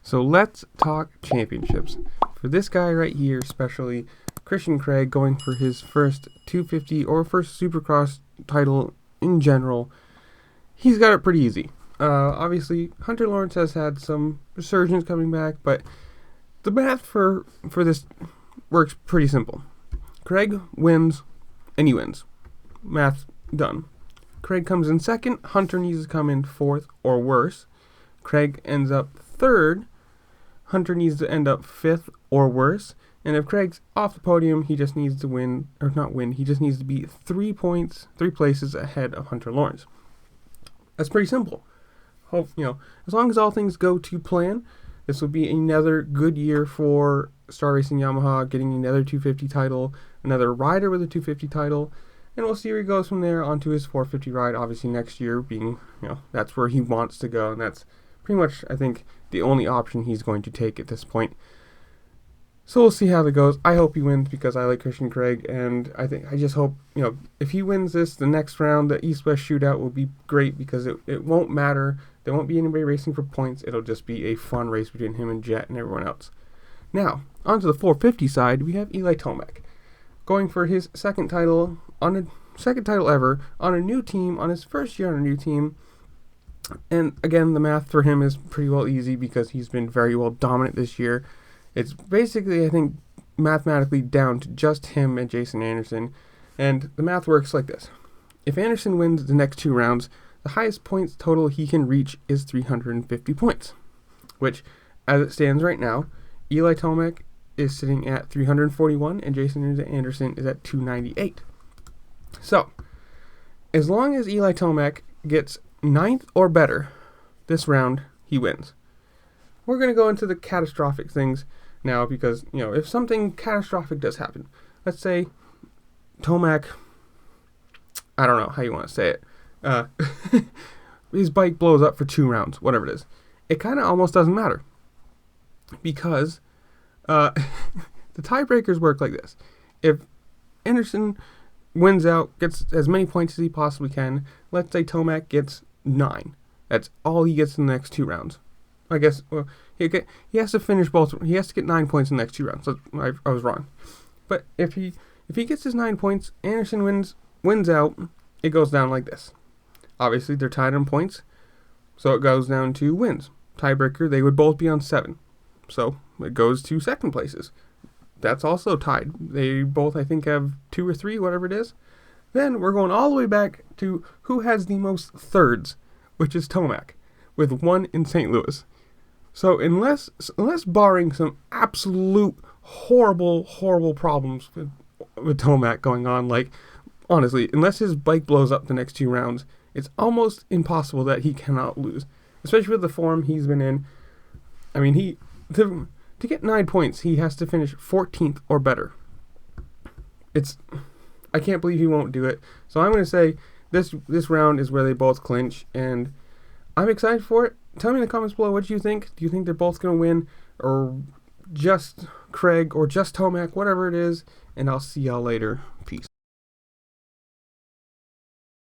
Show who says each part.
Speaker 1: So let's talk championships. For this guy right here, especially Christian Craig, going for his first 250 or first supercross title in general, he's got it pretty easy. Obviously, Hunter Lawrence has had some resurgence coming back, but the math for this works pretty simple. Craig wins, and he wins. Math done. Craig comes in second, Hunter needs to come in fourth or worse. Craig ends up third, Hunter needs to end up fifth or worse. And if Craig's off the podium, he just needs to win, or not win, he just needs to be 3 places ahead of Hunter Lawrence. That's pretty simple. Hope, as long as all things go to plan, this will be another good year for Star Racing Yamaha, getting another 250 title, another rider with a 250 title, and we'll see where he goes from there onto his 450 ride, obviously next year being, that's where he wants to go, and that's pretty much, I think, the only option he's going to take at this point. So we'll see how that goes. I hope he wins because I like Christian Craig, and I just hope, if he wins this, the next round, the East-West shootout will be great because it won't matter. There won't be anybody racing for points. It'll just be a fun race between him and Jet and everyone else. Now, onto the 450 side, we have Eli Tomac going for his second title ever on a new team, on his first year on a new team. And again, the math for him is pretty well easy because he's been very well dominant this year. It's basically, I think, mathematically down to just him and Jason Anderson. And the math works like this. If Anderson wins the next 2 rounds, the highest points total he can reach is 350 points. Which, as it stands right now, Eli Tomac is sitting at 341 and Jason Anderson is at 298. So, as long as Eli Tomac gets 9th or better this round, he wins. We're going to go into the catastrophic things now because, if something catastrophic does happen, let's say Tomac, I don't know how you want to say it, his bike blows up for 2 rounds, whatever it is. It kind of almost doesn't matter because the tiebreakers work like this. If Anderson wins out, gets as many points as he possibly can, let's say Tomac gets 9. That's all he gets in the next 2 rounds. I guess he has to finish both. He has to get 9 points in the next 2 rounds. So I was wrong. But if he gets his 9 points, Anderson wins out. It goes down like this. Obviously, they're tied on points, so it goes down to wins. Tiebreaker, they would both be on 7. So it goes to second places. That's also tied. They both, I think, have 2 or 3, whatever it is. Then we're going all the way back to who has the most thirds, which is Tomac, with 1 in St. Louis. So unless barring some absolute horrible problems with Tomac going on, like, honestly, unless his bike blows up the next 2 rounds, it's almost impossible that he cannot lose, especially with the form he's been in. I mean, to get 9 points, he has to finish 14th or better. I can't believe he won't do it. So I'm going to say this round is where they both clinch, and I'm excited for it. Tell me in the comments below, what do you think? Do you think they're both going to win, or just Craig, or just Tomac, whatever it is, and I'll see y'all later. Peace.